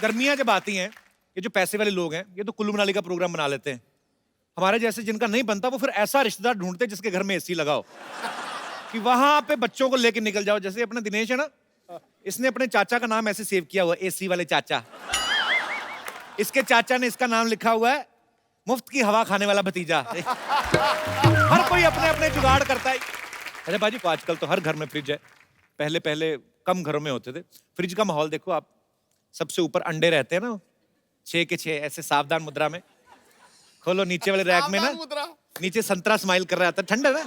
गर्मियां जब आती हैं, ये जो पैसे वाले लोग हैं, ये तो कुल्लू मनाली का प्रोग्राम बना लेते हैं। हमारे जैसे जिनका नहीं बनता, वो फिर ऐसा रिश्तेदार ढूंढते हैं जिसके घर में एसी लगाओ, कि वहां पे बच्चों को लेके निकल जाओ। जैसे अपना दिनेश है ना, इसने अपने चाचा का नाम ऐसे सेव किया हुआ है, एसी वाले चाचा। इसके चाचा ने इसका नाम लिखा हुआ है, मुफ्त की हवा खाने वाला भतीजा। हर कोई अपने अपने जुगाड़ करता है। अरे बाजी, आजकल तो हर घर में फ्रिज है। पहले पहले कम घरों में होते थे। फ्रिज का माहौल देखो आप, सबसे ऊपर अंडे रहते हैं ना, 6 के 6 ऐसे सावधान मुद्रा में। खोलो नीचे वाले रैक में ना, नीचे संतरा स्माइल कर रहा था, ठंडा ना।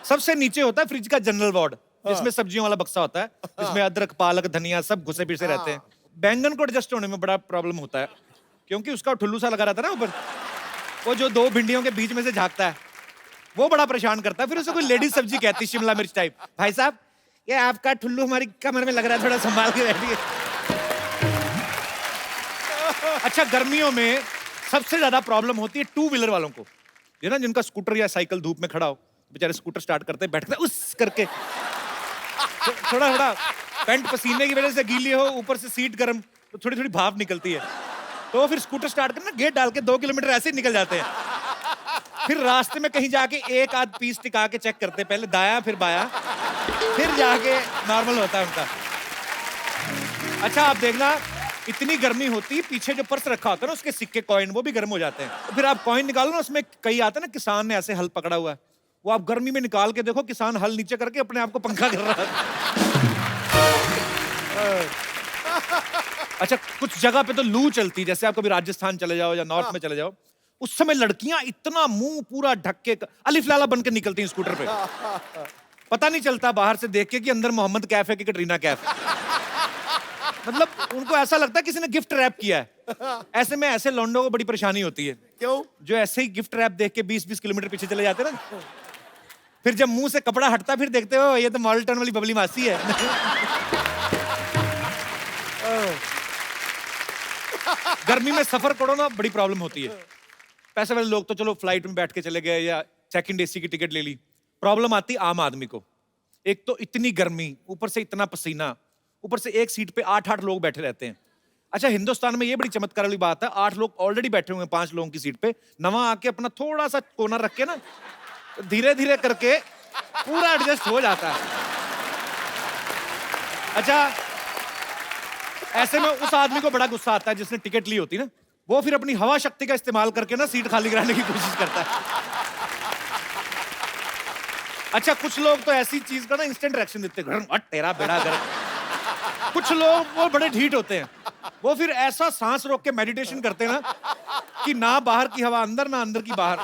सबसे नीचे होता है फ्रिज का जनरल वार्ड, जिसमें सब्जियों वाला बक्सा होता है, जिसमें अदरक, पालक, धनिया सब घुसे पिसे रहते हैं। बैंगन को एडजस्ट होने में बड़ा प्रॉब्लम होता है, क्योंकि उसका ठुल्लू सा लगा रहता है ना ऊपर। वो जो 2 भिंडियों के बीच में से झांकता है, वो बड़ा परेशान करता है। फिर उसे कोई लेडीज सब्जी कहती है, शिमला मिर्च टाइप। भाई साहब, ये आपका ठुल्लू हमारी कमर में लग रहा है, थोड़ा संभाल के बैठिए। अच्छा, गर्मियों में सबसे ज्यादा प्रॉब्लम होती है टू व्हीलर वालों को। ये ना, जिनका स्कूटर या साइकिल धूप में खड़ा हो, बेचारे स्कूटर स्टार्ट करते हैं, बैठते उस करके, थोड़ा थोड़ा पैंट पसीने की वजह से गीली हो, ऊपर से सीट गर्म, तो थोड़ी थोड़ी भाप निकलती है। तो फिर स्कूटर स्टार्ट करना, गेट डाल के 2 किलोमीटर ऐसे ही निकल जाते हैं। फिर रास्ते में कहीं जाके एक आध पीस टिका के चेक करते हैं, पहले दाया फिर बाया, फिर जाके नॉर्मल होता है उनका। अच्छा, आप देखना, इतनी गर्मी होती है, पीछे जो पर्स रखा होता है ना, उसके सिक्के कॉइन, वो भी गर्म हो जाते हैं। तो फिर आप कॉइन निकालो ना, उसमें कई आते हैं ना, किसान ने ऐसे हल पकड़ा हुआ है, वो आप गर्मी में निकाल के देखो, किसान हल नीचे करके अपने आप को पंखा कर रहा है। अच्छा, कुछ जगह पे तो लू चलती है, जैसे आप कभी राजस्थान चले जाओ या नॉर्थ में चले जाओ, उस समय लड़कियां इतना मुंह पूरा ढक के अलिफ लाला बन के निकलती हैं स्कूटर पे। पता नहीं चलता बाहर से देख के कि अंदर मोहम्मद कैफ है कि कटरीना कैफ। मतलब उनको ऐसा लगता है किसी ने गिफ्ट रैप किया है। ऐसे में ऐसे लौंडों को बड़ी परेशानी होती है। क्यों? जो ऐसे ही गिफ्ट रैप देख के 20-20 किलोमीटर पीछे चले जाते हैं ना, फिर जब मुंह से कपड़ा हटता, फिर देखते हो ये तो मॉडल टाउन वाली बबली मासी है। गर्मी में सफर करो ना, बड़ी प्रॉब्लम होती है। पैसे वाले लोग तो चलो फ्लाइट में बैठ के चले गए या सेकंड एसी की टिकट ले ली। प्रॉब्लम आती आम आदमी को। एक तो इतनी गर्मी, ऊपर से इतना पसीना, ऊपर से एक सीट पे 8-8 लोग बैठे रहते हैं। अच्छा, हिंदुस्तान में ये बड़ी चमत्कार वाली बात है, 8 लोग ऑलरेडी बैठे हुए हैं 5 लोगों की सीट पे, नवा आके अपना थोड़ा सा कोना रख के ना, धीरे धीरे करके पूरा एडजस्ट हो जाता है। अच्छा, ऐसे में उस आदमी को बड़ा गुस्सा आता है जिसने टिकट ली होती ना, वो फिर अपनी हवा शक्ति का इस्तेमाल करके ना सीट खाली कराने की कोशिश करता है। अच्छा, कुछ लोग तो ऐसी चीज का ना इंस्टेंट रिएक्शन देते हैं, हट तेरा बेड़ा गर्क। कुछ लोग वो बड़े ढीठ होते हैं, वो फिर ऐसा सांस रोक के मेडिटेशन करते हैं ना, कि ना बाहर की हवा अंदर, ना अंदर की बाहर।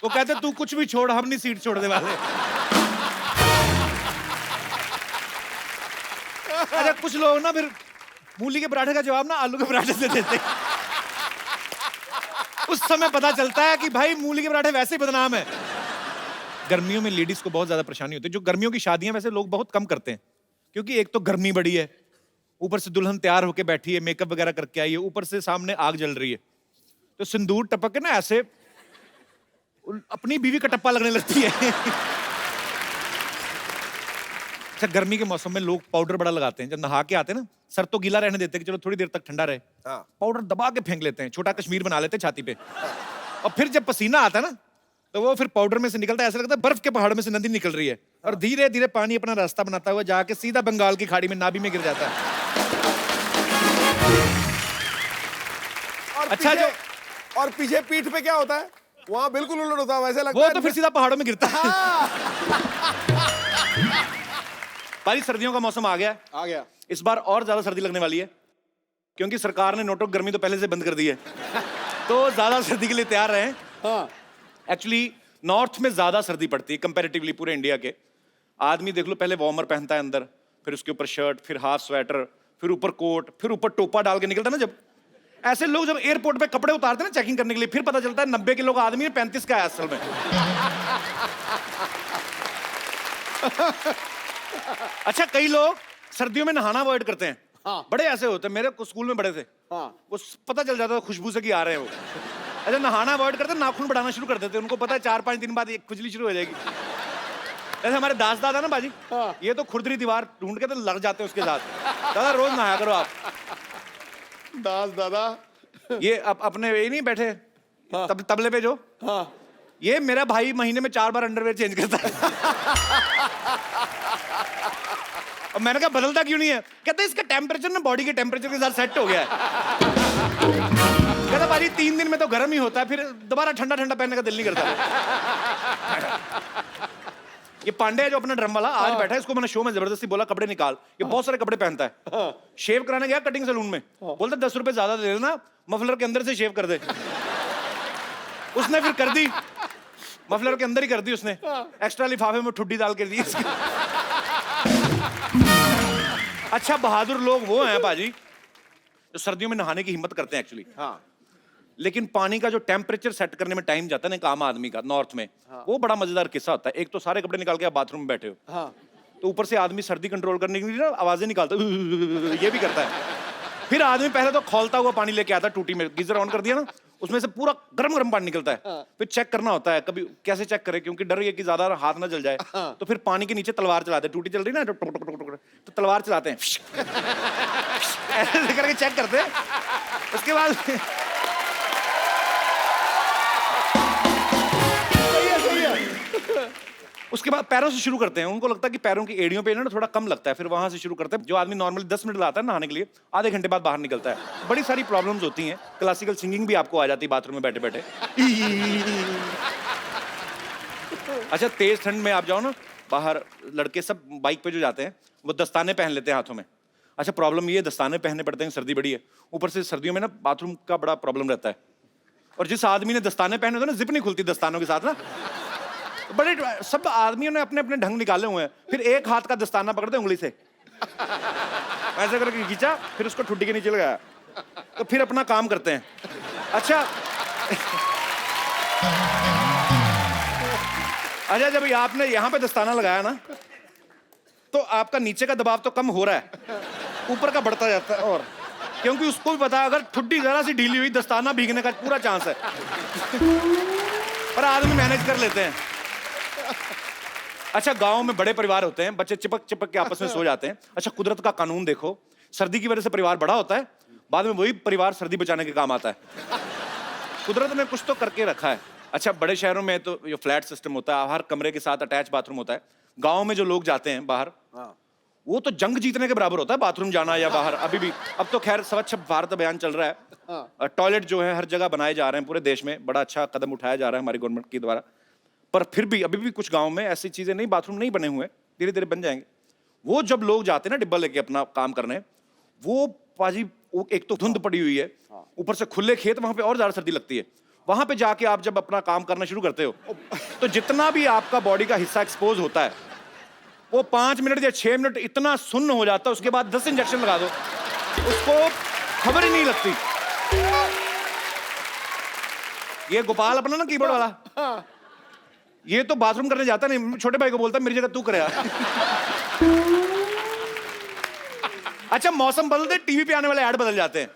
वो कहते तू कुछ भी छोड़, हम नहीं सीट छोड़ने वाले। अच्छा, कुछ लोग ना फिर मूली के पराठे का जवाब ना आलू के पराठे से देते हैं। उस समय पता चलता है कि भाई मूली के पराठे वैसे ही बदनाम है। गर्मियों में लेडीज को बहुत ज्यादा परेशानी होती है। जो गर्मियों की शादियां वैसे लोग बहुत कम करते हैं, क्योंकि एक तो गर्मी बड़ी है, ऊपर से दुल्हन तैयार होके बैठी है, मेकअप वगैरह करके आई है, ऊपर से सामने आग जल रही है, तो सिंदूर टपक के ना ऐसे अपनी बीवी का टप्पा लगने लगती है। अच्छा, गर्मी के मौसम में लोग पाउडर बड़ा लगाते हैं। जब नहा के आते हैं ना, सर तो गीला रहने देते हैं कि चलो थोड़ी देर तक ठंडा रहे, पाउडर दबा के फेंक लेते हैं, छोटा कश्मीर बना लेते हैं छाती पे। और फिर जब पसीना आता है ना, तो वो फिर पाउडर में से निकलता है, ऐसा लगता है बर्फ के पहाड़ में से नदी निकल रही है, और धीरे धीरे पानी अपना रास्ता बनाता हुआ जाके सीधा बंगाल की खाड़ी में नाभि में गिर जाता है। अच्छा, जो और पीछे पीठ पे क्या होता है? वहां बिल्कुल उल्टा होता है, वैसे लगता वो है तो फिर सीधा पहाड़ों में गिरता है। भाई, सर्दियों का मौसम आ गया। इस बार और ज्यादा सर्दी लगने वाली है, क्योंकि सरकार ने नोटों की गर्मी तो पहले से बंद कर दी है। तो ज्यादा सर्दी के लिए तैयार रहें। हाँ। एक्चुअली नॉर्थ में ज्यादा सर्दी पड़ती है कंपैरेटिवली पूरे इंडिया के। आदमी देख लो, पहले वार्मर पहनता है अंदर, फिर उसके ऊपर शर्ट, फिर हाफ स्वेटर, फिर ऊपर कोट, फिर ऊपर टोपा डाल के निकलता ना। जब ऐसे लोग जब एयरपोर्ट पे कपड़े उतारते हैं ना चेकिंग करने के लिए, फिर पता चलता है 90 किलो का आदमी है, 35 का है असल में। अच्छा, कई लोग सर्दियों में नहाना अवॉइड करते हैं। हाँ। बड़े ऐसे होते हैं, मेरे स्कूल में बड़े थे। हाँ। वो पता चल जाता था खुशबू से कि आ रहे हैं वो। अच्छा, नहाना अवॉइड करते, नाखून बढ़ाना शुरू कर देते, उनको पता है 4-5 दिन बाद एक खुजली शुरू हो जाएगी। जैसे हमारे दास दादा ना बाजी, हाँ। ये तो खुरदरी दीवार ढूंढ के तो लग जाते हैं उसके साथ। दादा रोज नहाया करो आप। दास दादा। ये अपने ये नहीं बैठे हाँ। तबले पे जो, हाँ। ये मेरा भाई महीने में 4 बार अंडरवेयर चेंज करता है। और मैंने कहा बदलता क्यों नहीं है? कहते इसका टेम्परेचर ना बॉडी के टेम्परेचर के साथ सेट हो गया है। कहता बाजी 3 दिन में तो गर्म ही होता है, फिर दोबारा ठंडा ठंडा पहनने का दिल नहीं करता। ये पांडे है जो अपना ड्रम वाला, आज बैठा है, इसको मैंने शो में जबरदस्ती बोला कपड़े निकाल, ये बहुत सारे कपड़े पहनता है। शेव कराने गया कटिंग सैलून में, बोलता 10 रुपए ज्यादा दे देना, मफलर के अंदर से शेव कर दे। उसने फिर कर दी, मफलर के अंदर ही कर दी उसने, एक्स्ट्रा लिफाफे में ठुड्डी डाल के दी। अच्छा बहादुर लोग वो हैं बाजी जो सर्दियों में नहाने की हिम्मत करते हैं एक्चुअली। हाँ। लेकिन पानी का जो टेम्परेचर सेट करने में टाइम जाता है ना एक आम आदमी का नॉर्थ में, वो बड़ा मजेदार किस्सा होता है। एक तो सारे कपड़े निकाल के आप बाथरूम में बैठे हो, हाँ। तो ऊपर से आदमी सर्दी कंट्रोल करने के लिए ना आवाजें निकालता है, ये भी करता है। फिर आदमी पहले तो खौलता हुआ पानी लेके आता है टूटी में, गीजर ऑन कर दिया ना, उसमें से पूरा गरम गरम पानी निकलता है। फिर चेक करना होता है, कभी कैसे चेक करे, क्योंकि डर ये कि ज्यादा हाथ ना जल जाए। तो फिर पानी के नीचे तलवार चलाते हैं, टूटी चल रही ना तो तलवार चलाते हैं, ऐसे करके चेक करते हैं। उसके बाद सही है। उसके बाद पैरों से शुरू करते हैं। उनको लगता है कि पैरों की एड़ियों पे ना थोड़ा कम लगता है, फिर वहां से शुरू करते हैं। जो आदमी नॉर्मली 10 मिनट लाता है नहाने के लिए, आधे घंटे बाद बाहर निकलता है। बड़ी सारी प्रॉब्लम्स होती हैं। क्लासिकल सिंगिंग भी आपको आ जाती है बाथरूम में बैठे बैठे। अच्छा तेज ठंड में आप जाओ ना बाहर, लड़के सब बाइक पे जो जाते हैं वो दस्ताने पहन लेते हैं हाथों में। अच्छा प्रॉब्लम ये दस्ताने पहनने पड़ते हैं, सर्दी बड़ी है, ऊपर से सर्दियों में ना बाथरूम का बड़ा प्रॉब्लम रहता है। और जिस आदमी ने दस्ताने पहने होते हैं ना, जिप नहीं खुलती दस्तानों के साथ ना, बड़े सब आदमियों ने अपने अपने ढंग निकाले हुए हैं। फिर एक हाथ का दस्ताना पकड़ते उंगली से ऐसे करके खींचा, फिर उसको ठुड्डी के नीचे लगाया, तो फिर अपना काम करते हैं। अच्छा अच्छा जब आपने यहाँ पे दस्ताना लगाया ना, तो आपका नीचे का दबाव तो कम हो रहा है, ऊपर का बढ़ता जाता है। और क्योंकि उसको भी पता है अगर ठुड्डी जरा सी ढीली हुई दस्ताना भीगने का पूरा चांस है। पर आदमी मैनेज कर लेते हैं। अच्छा गांव में बड़े परिवार होते हैं, बच्चे चिपक चिपक के आपस में सो जाते हैं। अच्छा कुदरत का कानून देखो, सर्दी की वजह से परिवार बड़ा होता है, बाद में वही परिवार सर्दी बचाने के काम आता है। कुदरत ने कुछ तो करके रखा है। अच्छा बड़े शहरों में तो ये फ्लैट सिस्टम होता है, हर कमरे के साथ अटैच बाथरूम होता है। गांव में जो लोग जाते हैं बाहर, वो तो जंग जीतने के बराबर होता है बाथरूम जाना या बाहर। अभी भी, अब तो खैर स्वच्छ भारत अभियान चल रहा है, टॉयलेट जो है हर जगह बनाए जा रहे हैं पूरे देश में, बड़ा अच्छा कदम उठाया जा रहा है हमारी गवर्नमेंट के द्वारा। पर फिर भी अभी भी कुछ गांव में ऐसी चीजें नहीं, बाथरूम नहीं बने हुए, धीरे धीरे बन जाएंगे। वो जब लोग जाते हैं ना डिब्बा लेके अपना काम करने, वो पाजी वो एक तो धुंध पड़ी हुई है, ऊपर से खुले खेत, वहां पे और ज्यादा सर्दी लगती है। वहां पे जाके आप जब अपना काम करना शुरू करते हो, तो जितना भी आपका बॉडी का हिस्सा एक्सपोज होता है, वो 5 मिनट या 6 मिनट इतना सुन्न हो जाता है। उसके बाद 10 इंजेक्शन लगा दो, उसको खबर ही नहीं लगती। ये गोपाल अपना ना कीबोर्ड वाला, ये तो बाथरूम करने जाता नहीं, छोटे भाई को बोलता मेरी जगह तू करे। अच्छा मौसम बदलते टीवी पे आने वाले ऐड बदल जाते हैं,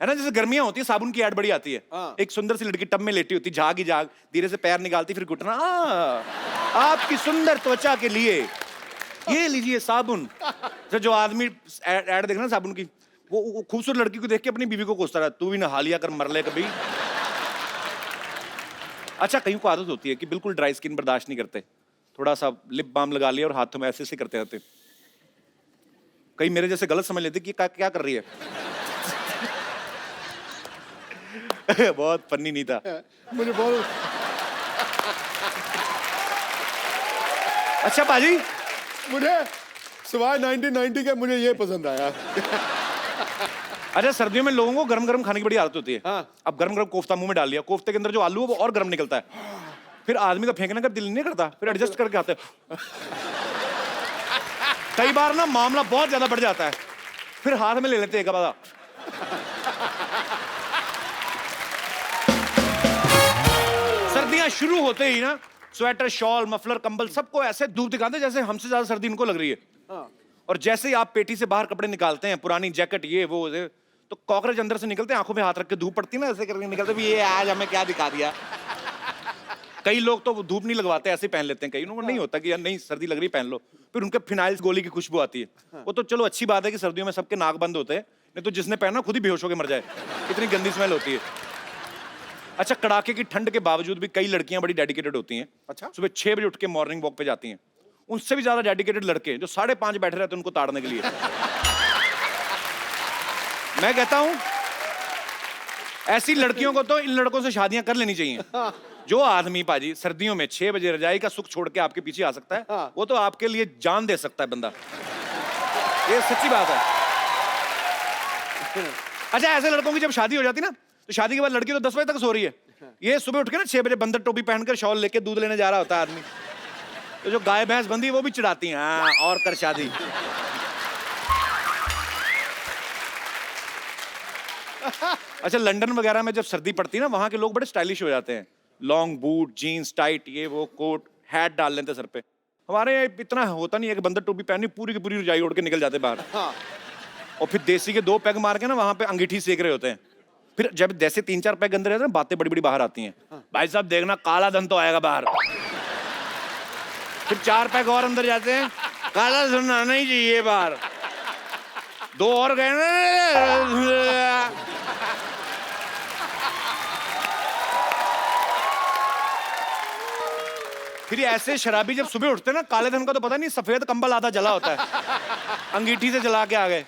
है ना। जैसे गर्मियां होती है, साबुन की ऐड बड़ी आती है। एक सुंदर सी लड़की टब में लेटी होती, झाग ही झाग, धीरे से पैर निकालती, फिर घुटना, आपकी सुंदर त्वचा के लिए ये लीजिए साबुन। तो जो आदमी ऐड देखना साबुन की, वो खूबसूरत लड़की को देख के अपनी बीवी को कोसता रहा, तू भी नहा लिया कर, मर ले कभी। अच्छा कहीं को आदत होती है कि बिल्कुल ड्राई स्किन बर्दाश्त नहीं करते, थोड़ा सा लिप बाम लगा लिया और हाथों में ऐसे ऐसे करते रहते। कहीं मेरे जैसे गलत समझ लेते कि क्या कर रही है। बहुत फनी नहीं था मुझे बहुत। अच्छा बाजी, मुझे सिवाय 1990 के मुझे ये पसंद आया। अच्छा सर्दियों में लोगों को गरम गरम खाने की बड़ी आदत होती है। हाँ। अब गरम गरम कोफ्ता मुंह में डाल लिया, कोफ्ते के अंदर जो आलू है वो और गरम निकलता है, फिर आदमी का फेंकने का दिल नहीं करता, फिर एडजस्ट करके खाते हैं। कई बार ना मामला बहुत ज्यादा बढ़ जाता है, फिर हाथ में ले लेते हैं एक बार। सर्दियां शुरू होते ही ना स्वेटर, शॉल, मफलर, कंबल सबको ऐसे धूप दिखाते जैसे हमसे ज्यादा सर्दी इनको लग रही है। और जैसे ही आप पेटी से बाहर कपड़े निकालते हैं, पुरानी जैकेट ये वो, तो कॉकरोच अंदर से निकलते हैं, आंखों पे हाथ रख के धूप पड़ती है ना, ऐसे करके निकलते भी, ये आज हमें क्या दिखा दिया। कई लोग तो धूप नहीं लगवाते, ऐसे ही पहन लेते हैं, कई उनको नहीं होता कि यार नहीं सर्दी लग रही पहन लो, फिर उनके फिनाइल गोली की खुशबू आती है। वो तो चलो अच्छी बात है कि सर्दियों में सबके नाक बंद होते हैं, नहीं तो जिसने पहना खुद ही बेहोश होकर मर जाए, इतनी गंदी स्मेल होती है। अच्छा, कड़ाके की ठंड के बावजूद भी कई लड़कियां बड़ी डेडिकेटेड होती हैं। अच्छा। सुबह 6 बजे उठ के मॉर्निंग वॉक पे जाती हैं। उनसे भी ज्यादा डेडिकेटेड लड़के जो 5:30 बैठे रहते हैं उनको ताड़ने के लिए। मैं कहता हूं ऐसी लड़कियों को तो इन लड़कों से शादियां कर लेनी चाहिए। जो आदमी पाजी सर्दियों में 6 बजे रजाई का सुख छोड़ के आपके पीछे आ सकता है, वो तो आपके लिए जान दे सकता है बंदा। ये सच्ची बात है। अच्छा, ऐसे लड़कों की जब शादी हो जाती ना, तो शादी के बाद लड़की तो 10 बजे तक सो रही है, ये सुबह उठ के ना 6 बजे बंदर टोपी पहनकर शॉल लेके दूध लेने जा रहा होता है आदमी। तो जो गाय भैंस बंदी वो भी चिढ़ाती हैं, हाँ और कर शादी। अच्छा, लंदन वगैरह में जब सर्दी पड़ती है ना, वहां के लोग बड़े स्टाइलिश हो जाते हैं। लॉन्ग बूट, जीन्स टाइट, ये वो कोट, हैट डाल लेते सर पे। हमारे यहाँ इतना होता नहीं है कि बंदर टोपी पहनी पूरी की पूरी रजाई ओढ़ के निकल जाते बाहर। और फिर देसी के 2 पैग मार के ना वहां पे अंगीठी सेक रहे होते हैं। फिर जब जैसे 3-4 पैग अंदर रहते हैं, बातें बड़ी बड़ी बाहर आती हैं। भाई साहब देखना, काला धन तो आएगा बाहर। फिर 4 पैग और अंदर जाते हैं, काला धन आना ही चाहिए बाहर। 2 और गए ना, फिर ऐसे शराबी जब सुबह उठते ना, काले धन का तो पता नहीं, सफेद कंबल आधा जला होता है, अंगीठी से जला के आ गए।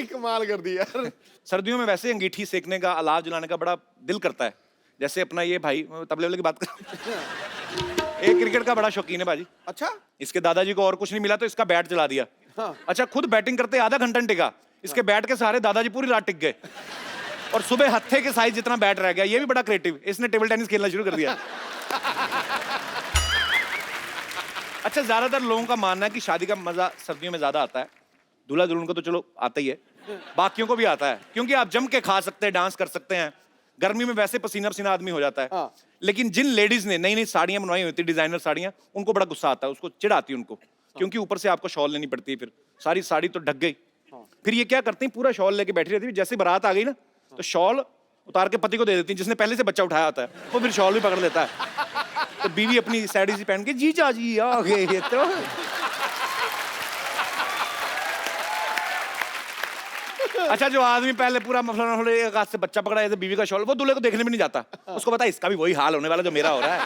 कमाल कर दी यार। सर्दियों में वैसे अंगीठी सेकने का, अलाव जलाने का बड़ा दिल करता है। जैसे अपना ये भाई, तबले वाले की बात कर, एक क्रिकेट का बड़ा शौकीन है बाजी। अच्छा। इसके दादाजी को और कुछ नहीं मिला तो इसका बैट जला दिया। अच्छा, खुद बैटिंग करते आधा घंटा टिका, इसके बैट के सहारे दादाजी पूरी रात टिक गए, और सुबह हत्थे के साइज जितना बैट रह गया। ये भी बड़ा क्रिएटिव, इसने टेबल टेनिस खेलना शुरू कर दिया। अच्छा, ज्यादातर लोगों का मानना है कि शादी का मजा सर्दियों में ज्यादा आता है। दूल्हा दुल्हन को तो चलो आता ही है, बाकियों को भी आता है, क्योंकि आप जम के खा सकते हैं, डांस कर सकते हैं। गर्मी में वैसे पसीना पसीना आदमी हो जाता है। लेकिन जिन लेडीज ने नई नई साड़ियां बनवाई होती, डिजाइनर साड़ियां, उनको बड़ा गुस्सा आता है, उसको चिढ़ आती है उनको, क्योंकि ऊपर से आपको शॉल लेनी पड़ती है, फिर सारी साड़ी तो ढक गई। फिर ये क्या करती हैं, पूरा शॉल लेके बैठी रहती है। जैसे बारात आ गई ना, तो शॉल उतार के पति को दे देती है, जिसने पहले से बच्चा उठाया होता है, वो फिर शॉल भी पकड़ लेता है। तो बीवी अपनी साड़ी सी पहन के, जीजा जी आ गए तो। अच्छा, जो आदमी पहले पूरा मफलर एक हाथ से बच्चा पकड़ा है, बीवी का शॉल, वो दूल्हे को देखने भी नहीं जाता, उसको पता है इसका भी वही हाल होने वाला जो मेरा हो रहा है।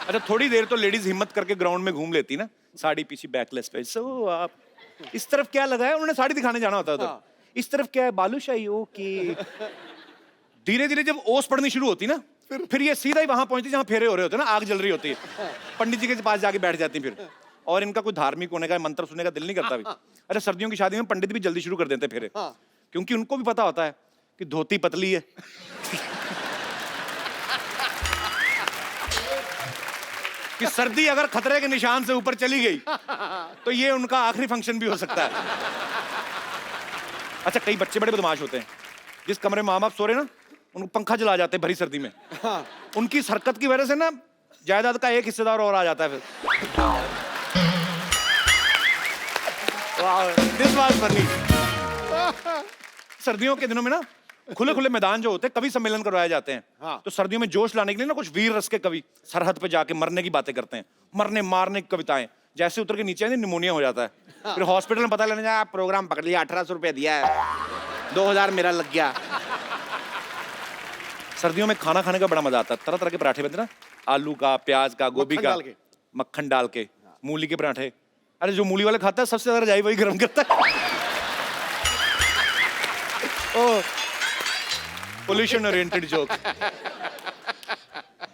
अच्छा, थोड़ी देर तो लेडीज हिम्मत करके ग्राउंड में घूम लेती ना, साड़ी पीछे बैकलेस पे। सो आप इस तरफ क्या लगा है, उन्होंने साड़ी दिखाने जाना होता है उधर, इस तरफ क्या है, बालूशाही। ओके। धीरे धीरे जब ओस पड़नी शुरू होती ना, फिर ये सीधा ही वहां पहुंचती जहां फेरे हो रहे होते हैं ना, आग जल रही होती है, पंडित जी के पास जाके बैठ जाती फिर, और इनका कोई धार्मिक होने का, मंत्र सुनने का दिल नहीं करता भी। अच्छा, सर्दियों की शादी में पंडित भी जल्दी शुरू कर देते फेरे, क्योंकि उनको भी पता होता है कि धोती पतली है। कि सर्दी अगर खतरे के निशान से ऊपर चली गई तो ये उनका आखिरी फंक्शन भी हो सकता है। अच्छा, कई बच्चे बड़े बदमाश होते हैं, जिस कमरे में माँ बाप सो रहे ना, उनको पंखा जला जाते हैं भरी सर्दी में। उनकी इस हरकत की वजह से ना जायदाद का एक हिस्सेदार और आ जाता है फिर। This was funny। सर्दियों के दिनों में ना खुले खुले मैदान जो होते हैं, कवि सम्मेलन करवाए जाते हैं। तो सर्दियों में जोश लाने के लिए ना कुछ वीर रस के कवि सरहद पे जाके मरने की बातें करते हैं, मरने मारने की कविताएं। जैसे उतर के नीचे आए निमोनिया हो जाता है, फिर हॉस्पिटल में पता लेने जाए, प्रोग्राम पकड़ लिया, 1800 रुपया दिया है, 2000 मेरा लग गया। सर्दियों में खाना खाने का बड़ा मजा आता है। तरह तरह के पराठे बनते ना, आलू का, प्याज का, गोभी का, मक्खन डाल के, मूली के पराठे। अरे जो मूली वाले खाता है सबसे ज्यादा रजाई वही गर्म करता है। ओ, पोल्यूशन ओरिएंटेड जोक।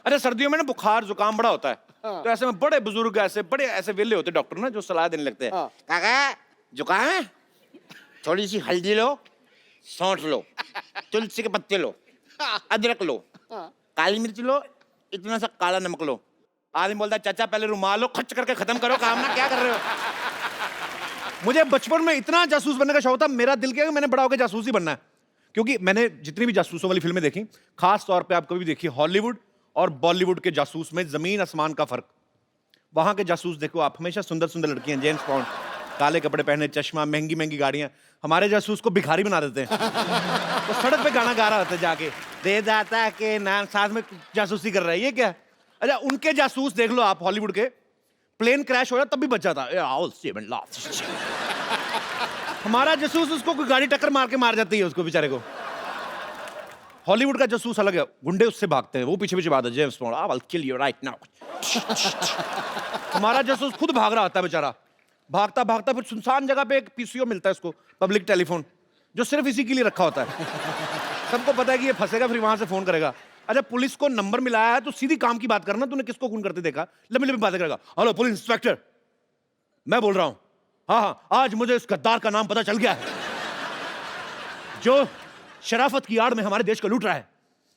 अरे सर्दियों में ना बुखार जुकाम बड़ा होता है, तो ऐसे में बड़े बुजुर्ग ऐसे वेले होते डॉक्टर ना, जो सलाह देने लगते हैं, काका जुकाम है, थोड़ी सी हल्दी लो, सौंठ लो, तुलसी के पत्ते लो, अदरक लो, काली मिर्च लो, इतना सा काला नमक लो। आदमी बोलता है, चाचा पहले रुमाल लो, खच करके खत्म करो काम ना, क्या कर रहे हो। मुझे बचपन में इतना जासूस बनने का शौक था, मेरा दिल किया कि मैंने बड़ा होकर जासूस ही बनना है। क्योंकि मैंने जितनी भी जासूसों वाली फिल्में देखी, खास तौर पे आप कभी भी देखिए, हॉलीवुड और बॉलीवुड के जासूस में जमीन आसमान का फर्क। वहां के जासूस देखो आप, हमेशा सुंदर सुंदर लड़कियां, जेम्स बॉन्ड, काले कपड़े पहने, चश्मा, महंगी महंगी गाड़ियां। हमारे जासूस को भिखारी बना देते हैं। तो सड़क पे गाना गा रहा होता है जाके, दे दाता के नाम, साथ में जासूसी कर रहा है। ये क्या? अच्छा, उनके जासूस देख लो आप, हॉलीवुड के, प्लेन क्रैश हो रहा तब भी बच जाता। हमारा जासूस उसको कोई गाड़ी टक्कर मार के मार जाती है उसको बेचारे को। हॉलीवुड का जासूस अलग है, गुंडे उससे भागते हैं, वो पीछे पीछे भागते हैं, James bond, I will kill you right now. हमारा जासूस खुद भाग रहा होता है बेचारा, भागता भागता फिर सुनसान जगह पे एक पीसीओ मिलता है उसको, पब्लिक टेलीफोन, जो सिर्फ इसी के लिए रखा होता है। सबको पता है कि ये फंसेगा, फिर वहां से फोन करेगा। अच्छा, पुलिस को नंबर मिलाया है तो सीधी काम की बात करना, तूने किसको खून करते देखा? लंबी लंबी बातें करेगा। हेलो पुलिस इंस्पेक्टर, मैं बोल रहा हूं, हाँ हाँ, आज मुझे इस गद्दार का नाम पता चल गया है, जो शराफत की आड़ में हमारे देश को लूट रहा है,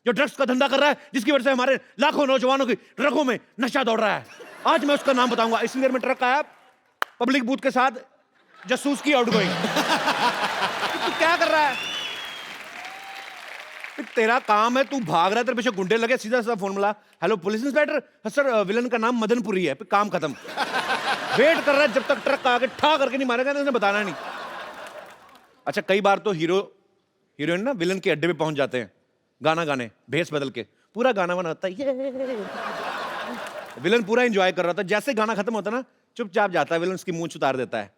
जो ड्रग्स का धंधा कर रहा है, जिसकी वजह से हमारे लाखों नौजवानों की ट्रकों में नशा दौड़ रहा है। आज मैं उसका नाम बताऊंगा। इसी देर में ट्रक आया, पब्लिक बूथ के साथ जासूस की आउटगोइंग। तू क्या कर रहा है? तेरा काम है, तू भाग रहा है, तेरे पीछे गुंडे लगे, सीधा सीधा फोन मिला, hello police inspector, sir villain का नाम मदनपुरी है, काम खत्म। वेट कर रहा है जब तक ट्रक आके ठा करके नहीं मारेगा, उसने बताना नहीं। अच्छा, कई बार तो हीरोइन ना विलन के अड्डे पे पहुंच जाते हैं गाना गाने, भेस बदल के, पूरा गाना बना होता है, ये विलन पूरा एंजॉय कर रहा था। जैसे गाना खत्म होता ना, चुपचाप जाता है विलन, उसकी मूंछ उतार देता है,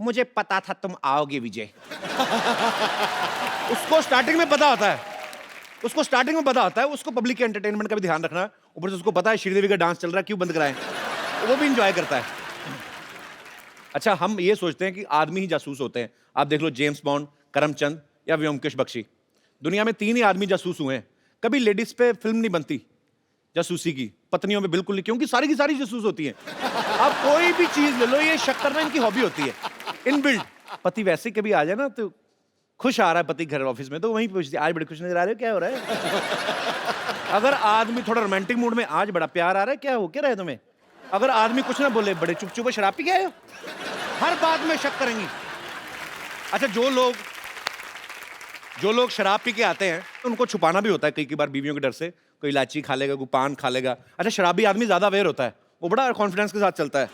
मुझे पता था तुम आओगे विजय। उसको स्टार्टिंग में पता होता है, उसको पब्लिक के एंटरटेनमेंट का भी ध्यान रखना, ऊपर से उसको पता है श्रीदेवी का डांस चल रहा है, क्यों बंद कराएं, वो भी एंजॉय करता है। अच्छा, हम ये सोचते हैं कि आदमी ही जासूस होते हैं। आप देख लो, जेम्स बॉन्ड, करमचंद या व्योमकेश बख्शी, दुनिया में 3 ही आदमी जासूस हुए हैं। कभी लेडीज पे फिल्म नहीं बनती जासूसी की, पत्नियों पे बिल्कुल नहीं, क्योंकि सारी की सारी जासूस होती हैं। आप कोई भी चीज ले लो, ये शक करना इनकी हॉबी होती है, इनबिल्ट। पति वैसे कभी आ जाए ना, तो खुश आ रहा है पति घर ऑफिस में, तो वहीं पूछती है, आज बड़े खुश नजर आ रहे हो, क्या हो रहा है? अगर आदमी थोड़ा रोमांटिक मूड में, आज बड़ा प्यार आ रहा है, क्या हो क्या रहा है तुम्हें? अगर आदमी कुछ ना बोले, बड़े चुप चुप शराब पी के आए हो, हर बात में शक करेंगी। अच्छा, जो लोग शराब पी के आते हैं, उनको छुपाना भी होता है कई बार बीवियों के डर से, कोई इलायची खा लेगा, कोई पान खा लेगा। अच्छा, शराबी आदमी ज्यादा अवेयर होता है, वो बड़ा कॉन्फिडेंस के साथ चलता है।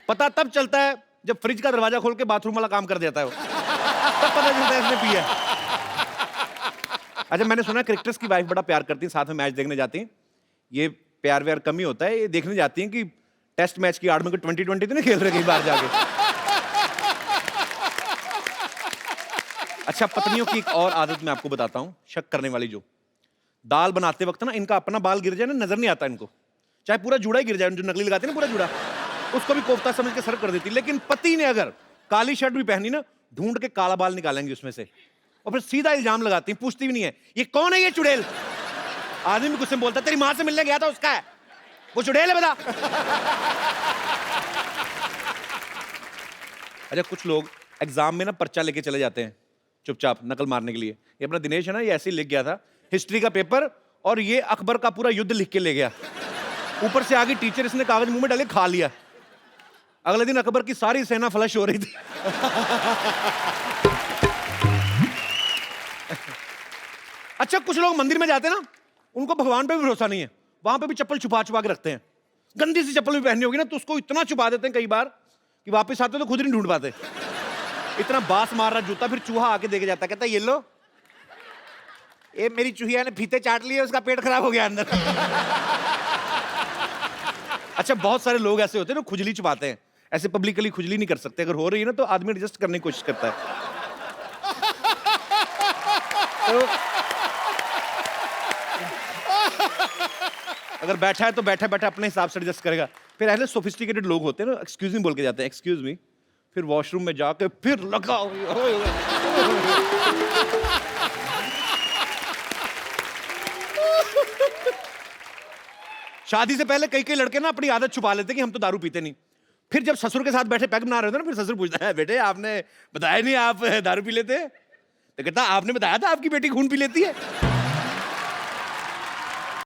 पता तब चलता है जब फ्रिज का दरवाजा खोल के बाथरूम वाला काम कर देता है वो, तब पता चलता है इसने पिया। अच्छा, मैंने सुना क्रिकेटर्स की वाइफ बड़ा प्यार करती है, साथ में मैच देखने जाती हैं। ये प्यार व्यार कम ही होता है, ये देखने जाती हैं कि टेस्ट मैच की आड़ में 2020 तो नहीं खेल रहे कई बार जाके। अच्छा, पत्नियों की एक और आदत मैं आपको बताता हूं, शक करने वाली, जो दाल बनाते वक्त ना इनका अपना बाल गिर जाए ना, नजर नहीं आता इनको, चाहे पूरा जूड़ा ही गिर जाए, जो नकली लगाते हैं ना पूरा जूड़ा, उसको भी कोफ्ता समझ के सर्व कर देती। लेकिन पति ने अगर काली शर्ट भी पहनी ना, ढूंढ के काला बाल निकालेंगे उसमें से, और फिर सीधा इल्जाम लगाती, पूछती भी नहीं है, ये कौन है ये चुड़ैल? आदमी भी गुस्से में बोलता, तेरी मां से मिलने गया था, उसका है वो, चुड़ैल है बता। अच्छा, कुछ लोग एग्जाम में ना पर्चा लेके चले जाते हैं चुपचाप नकल मारने के लिए। ये अपना दिनेश है ना, ये ऐसे ही लिख गया था हिस्ट्री का पेपर, और ये अकबर का पूरा युद्ध लिख के ले गया, ऊपर से आगे टीचर इसने कागज मुंह में डाले, खा लिया। अगले दिन अकबर की सारी सेना फ्लश हो रही थी। अच्छा, कुछ लोग मंदिर में जाते हैं ना, उनको भगवान पे भी भरोसा नहीं है, वहां पे भी चप्पल छुपा छुपा के रखते हैं। गंदी सी चप्पल भी पहननी होगी ना, तो उसको इतना छुपा देते हैं कई बार कि वापस आते तो खुद नहीं ढूंढ पाते। इतना बास मार रहा जूता, फिर चूहा आके देके जाता, कहता ये लो, ये मेरी चूहिया ने फीते चाट लिए, उसका पेट खराब हो गया अंदर। अच्छा, बहुत सारे लोग ऐसे होते हैं ना, खुजली छुपाते हैं। ऐसे पब्लिकली खुजली नहीं कर सकते, अगर हो रही है ना तो आदमी एडजस्ट करने की कोशिश करता है। तो अगर बैठा है तो बैठा बैठा अपने हिसाब से एडजस्ट करेगा। फिर ऐसे सोफिस्टिकेटेड लोग होते हैं ना, एक्सक्यूज मी बोल के जाते हैं, एक्सक्यूज मी, फिर वॉशरूम में जाके फिर लगा। शादी से पहले कई लड़के ना अपनी आदत छुपा लेते कि हम तो दारू पीते नहीं। फिर जब ससुर के साथ बैठे पैग बना रहे होते ना, फिर ससुर पूछता है, बेटे आपने बताया नहीं आप दारू पी लेते? तो कहता, आपने बताया था आपकी बेटी खून पी लेती है।